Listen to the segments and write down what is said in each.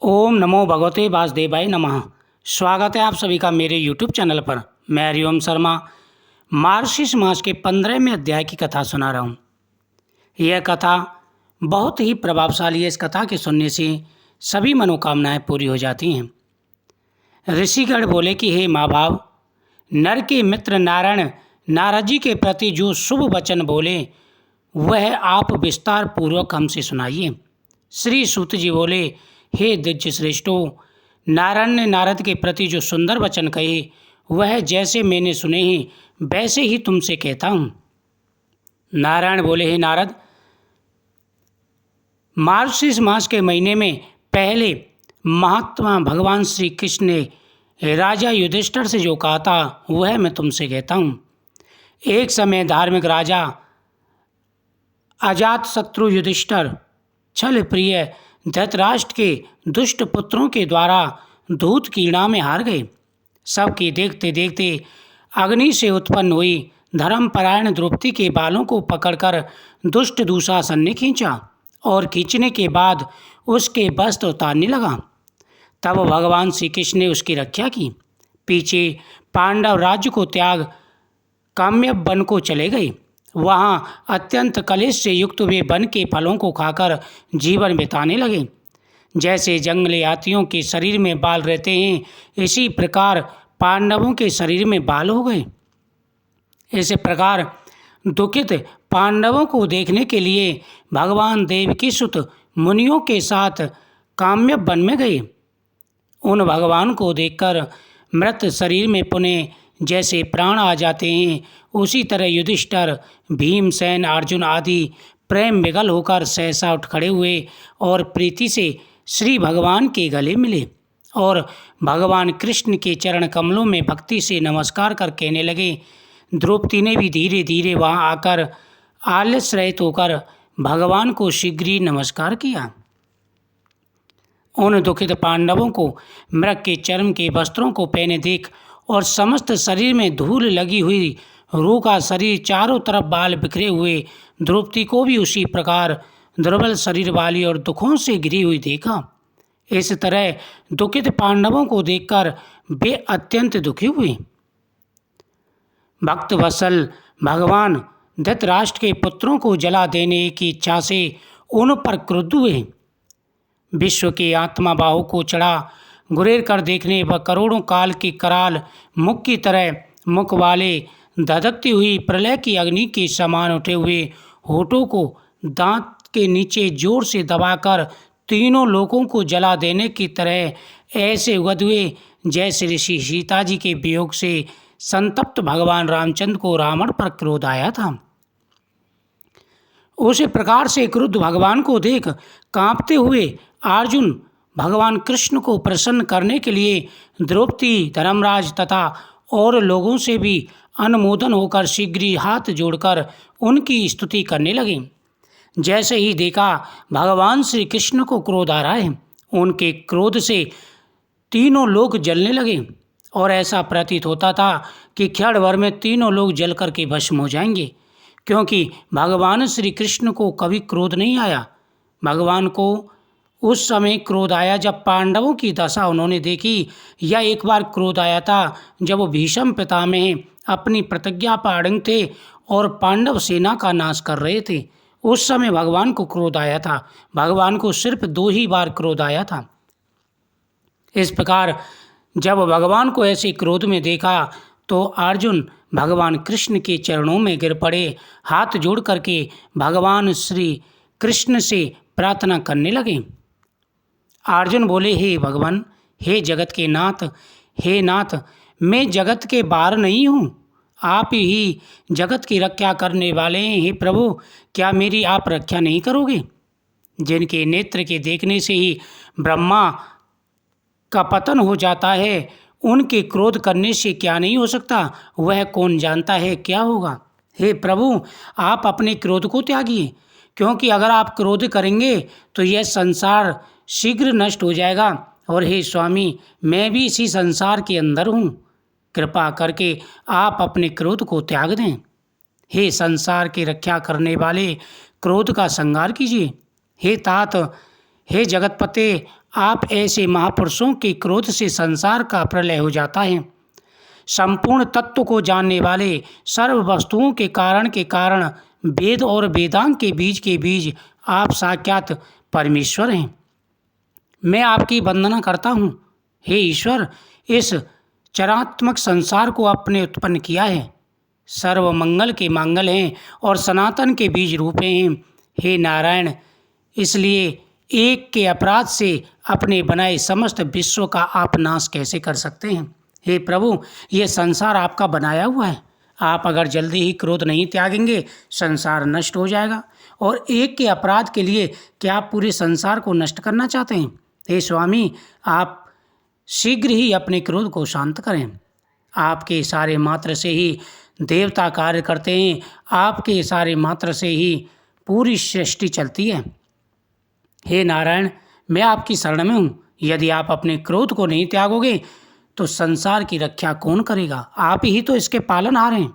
ओम नमो भगवते वासुदेवाय नमः। स्वागत है आप सभी का मेरे यूट्यूब चैनल पर। मैं हरिओम शर्मा मार्गशीर्ष मास के 15वें अध्याय की कथा सुना रहा हूँ। यह कथा बहुत ही प्रभावशाली है। इस कथा के सुनने से सभी मनोकामनाएं पूरी हो जाती हैं। ऋषिगण बोले कि हे माँ भाव, नर के मित्र नारायण नारद जी के प्रति जो शुभ वचन बोले वह आप विस्तार पूर्वक हमसे सुनाइए। श्री सूत जी बोले, हे दिव्य श्रेष्ठो, नारायण ने नारद के प्रति जो सुंदर वचन कहे वह जैसे मैंने सुने ही वैसे ही तुमसे कहता हूँ। नारायण बोले, हे नारद, मार्गशीर्ष मास के महीने में पहले महात्मा भगवान श्री कृष्ण ने राजा युधिष्ठिर से जो कहा था वह मैं तुमसे कहता हूँ। एक समय धार्मिक राजा अजातशत्रु युधिष्ठिर छल प्रिय धृतराष्ट्र के दुष्ट पुत्रों के द्वारा धूत कीड़ा में हार गए। सबके देखते देखते अग्नि से उत्पन्न हुई धर्मपरायण द्रौपदी के बालों को पकड़कर दुष्ट दुशासन ने खींचा और खींचने के बाद उसके वस्त्र उतारने लगा। तब भगवान श्री कृष्ण ने उसकी रक्षा की। पीछे पांडव राज्य को त्याग काम्यप वन को चले गए। वहाँ अत्यंत कलेश से युक्त वे वन के फलों को खाकर जीवन बिताने लगे। जैसे जंगली हाथियों के शरीर में बाल रहते हैं, इसी प्रकार पांडवों के शरीर में बाल हो गए। इस प्रकार दुखित पांडवों को देखने के लिए भगवान देवकी सुत मुनियों के साथ काम्यप वन में गए। उन भगवान को देखकर मृत शरीर में पुनः जैसे प्राण आ जाते हैं, उसी तरह युधिष्ठिर, भीमसेन, अर्जुन आदि प्रेम विगल होकर सहसा उठ खड़े हुए और प्रीति से श्री भगवान के गले मिले और भगवान कृष्ण के चरण कमलों में भक्ति से नमस्कार कर कहने लगे। द्रौपदी ने भी धीरे धीरे वहां आकर आलस्य रहित होकर भगवान को शीघ्र ही नमस्कार किया। उन दुखित पांडवों को मृग के चर्म के वस्त्रों को पहने देख और समस्त शरीर में धूल लगी हुई रूह का शरीर, चारों तरफ बाल बिखरे हुए द्रौपदी को भी उसी प्रकार दुर्बल शरीर वाली और दुखों से घिरी हुई देखा। इस तरह दुखित पांडवों को देखकर वे अत्यंत दुखी हुए। भक्त वत्सल भगवान धृतराष्ट्र के पुत्रों को जला देने की इच्छा से उन पर क्रुद्ध हुए। विश्व के आत्मा बाहु को चढ़ा गुरेर कर देखने व करोड़ों काल की कराल मुख की तरह मुख वाले धधकती हुई प्रलय की अग्नि के समान उठे हुए होठों को दांत के नीचे जोर से दबाकर तीनों लोगों को जला देने की तरह ऐसे उगद हुए जैसे ऋषि सीता जी के वियोग से संतप्त भगवान रामचंद्र को रावण पर क्रोध आया था। उसी प्रकार से क्रुद्ध भगवान को देख कांपते हुए अर्जुन भगवान कृष्ण को प्रसन्न करने के लिए द्रौपदी, धर्मराज तथा और लोगों से भी अनुमोदन होकर शीघ्र ही हाथ जोड़कर उनकी स्तुति करने लगे। जैसे ही देखा भगवान श्री कृष्ण को क्रोध आ रहा है, उनके क्रोध से तीनों लोग जलने लगे और ऐसा प्रतीत होता था कि क्षण भर में तीनों लोग जल करके भस्म हो जाएंगे, क्योंकि भगवान श्री कृष्ण को कभी क्रोध नहीं आया। भगवान को उस समय क्रोध आया जब पांडवों की दशा उन्होंने देखी, या एक बार क्रोध आया था जब वो भीष्म पितामह अपनी प्रतिज्ञा पर अड़ंग थे और पांडव सेना का नाश कर रहे थे। उस समय भगवान को क्रोध आया था। भगवान को सिर्फ 2 ही बार क्रोध आया था। इस प्रकार जब भगवान को ऐसे क्रोध में देखा तो अर्जुन भगवान कृष्ण के चरणों में गिर पड़े, हाथ जोड़ करके भगवान श्री कृष्ण से प्रार्थना करने लगे। अर्जुन बोले, हे भगवान, हे जगत के नाथ, हे नाथ, मैं जगत के बाहर नहीं हूँ, आप ही जगत की रक्षा करने वाले हैं। हे प्रभु, क्या मेरी आप रक्षा नहीं करोगे? जिनके नेत्र के देखने से ही ब्रह्मा का पतन हो जाता है, उनके क्रोध करने से क्या नहीं हो सकता, वह कौन जानता है क्या होगा। हे प्रभु, आप अपने क्रोध को त्यागिए, क्योंकि अगर आप क्रोध करेंगे तो यह संसार शीघ्र नष्ट हो जाएगा। और हे स्वामी, मैं भी इसी संसार के अंदर हूँ, कृपा करके आप अपने क्रोध को त्याग दें। हे संसार की रक्षा करने वाले, क्रोध का संहार कीजिए। हे तात, हे जगतपते, आप ऐसे महापुरुषों के क्रोध से संसार का प्रलय हो जाता है। संपूर्ण तत्व को जानने वाले, सर्व वस्तुओं के कारण वेद और वेदांग के बीज आप साक्षात परमेश्वर हैं। मैं आपकी वंदना करता हूँ। हे ईश्वर, इस चरात्मक संसार को आपने उत्पन्न किया है, सर्व मंगल के मांगल हैं और सनातन के बीज रूपे हैं। हे नारायण, इसलिए एक के अपराध से अपने बनाए समस्त विश्व का आप नाश कैसे कर सकते हैं? हे प्रभु, ये संसार आपका बनाया हुआ है। आप अगर जल्दी ही क्रोध नहीं त्यागेंगे, संसार नष्ट हो जाएगा। और एक के अपराध के लिए क्या आप पूरे संसार को नष्ट करना चाहते हैं? हे स्वामी, आप शीघ्र ही अपने क्रोध को शांत करें। आपके इशारे मात्र से ही देवता कार्य करते हैं, आपके इशारे मात्र से ही पूरी सृष्टि चलती है। हे नारायण, मैं आपकी शरण में हूँ। यदि आप अपने क्रोध को नहीं त्यागोगे तो संसार की रक्षा कौन करेगा? आप ही तो इसके पालनहार हैं।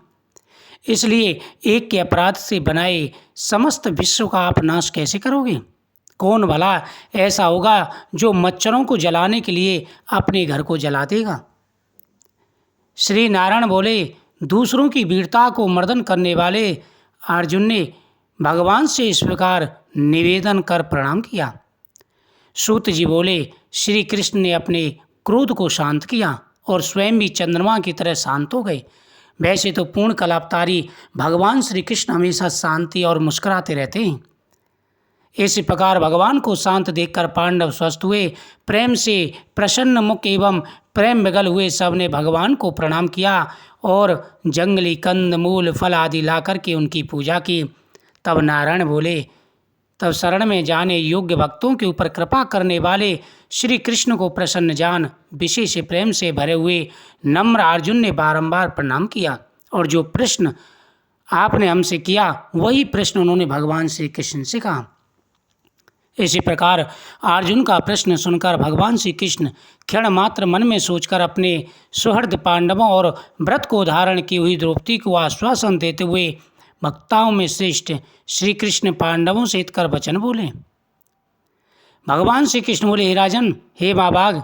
इसलिए एक के अपराध से बनाए समस्त विश्व का आप नाश कैसे करोगे? कौन भला ऐसा होगा जो मच्छरों को जलाने के लिए अपने घर को जला देगा? श्री नारायण बोले, दूसरों की वीरता को मर्दन करने वाले अर्जुन ने भगवान से इस प्रकार निवेदन कर प्रणाम किया। सूत जी बोले, श्री कृष्ण ने अपने क्रोध को शांत किया और स्वयं भी चंद्रमा की तरह शांत हो गए। वैसे तो पूर्ण कलावतारी भगवान श्री कृष्ण हमेशा शांति और मुस्कुराते रहते हैं। इस प्रकार भगवान को शांत देखकर पांडव स्वस्थ हुए। प्रेम से प्रसन्न मुख एवं प्रेम विगल हुए सब ने भगवान को प्रणाम किया और जंगली कंद मूल फल आदि ला करके उनकी पूजा की। तब नारायण बोले, तब शरण में जाने योग्य भक्तों के ऊपर कृपा करने वाले श्री कृष्ण को प्रसन्न जान विशेष प्रेम से भरे हुए नम्र अर्जुन ने बारंबार प्रणाम किया और जो प्रश्न आपने हमसे किया वही प्रश्न उन्होंने भगवान श्री कृष्ण से कहा। इसी प्रकार अर्जुन का प्रश्न सुनकर भगवान श्री कृष्ण क्षण मात्र मन में सोचकर अपने सुहृद पांडवों और व्रत को धारण की हुई द्रौपदी को आश्वासन देते हुए भक्ताओं में श्रेष्ठ श्री कृष्ण पांडवों से हितकर वचन बोले। भगवान श्री कृष्ण बोले, हे राजन, हे महाभाग,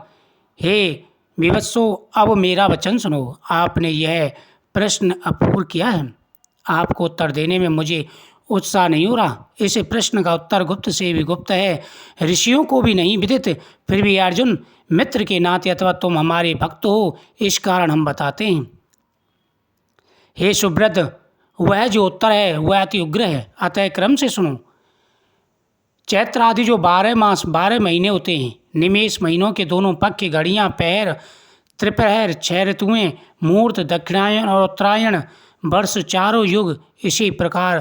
हे विवत्सो, अब मेरा वचन सुनो। आपने यह प्रश्न अपूर्व किया है, आपको उत्तर देने में मुझे उत्साह नहीं हो रहा। इस प्रश्न का उत्तर गुप्त से भी गुप्त है, ऋषियों को भी नहीं विदित। फिर भी अर्जुन, मित्र के नाते अथवा तुम हमारे भक्त हो, इस कारण हम बताते हैं। हे सुब्रत, वह जो उत्तर है वह अति उग्र है, अतः क्रम से सुनो। चैत्र आदि जो 12 मास 12 महीने होते हैं, निमेष महीनों के दोनों पक्ष घड़ियाँ, पहर, त्रिप्रहर, 6 ऋतुएँ, मुहूर्त, दक्षिणायन और उत्तरायण, वर्ष, चारों युग, इसी प्रकार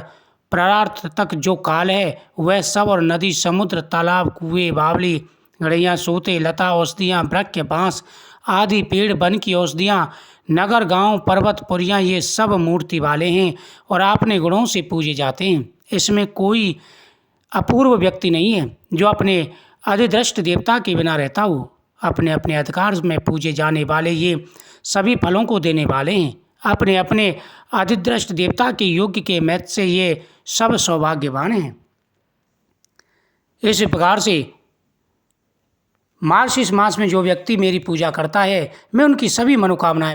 प्रारार्थ तक जो काल है वह सब, और नदी, समुद्र, तालाब, कुएं, बावली, गड़ियाँ, सोते, लता, औषधियाँ, वृक्ष, बाँस आदि पेड़, वन की औषधियाँ, नगर, गांव, पर्वत, पुरियाँ, ये सब मूर्ति वाले हैं और अपने गुणों से पूजे जाते हैं। इसमें कोई अपूर्व व्यक्ति नहीं है जो अपने अधिदृष्ट देवता के बिना रहता हो। अपने अपने अधिकार में पूजे जाने वाले ये सभी फलों को देने वाले हैं। अपने अपने अधिदृष्ट देवता के योग्य के महत्व से ये सब सौभाग्यवान हैं। इस प्रकार से मार्गशीर्ष मास में जो व्यक्ति मेरी पूजा करता है, मैं उनकी सभी मनोकामनाएं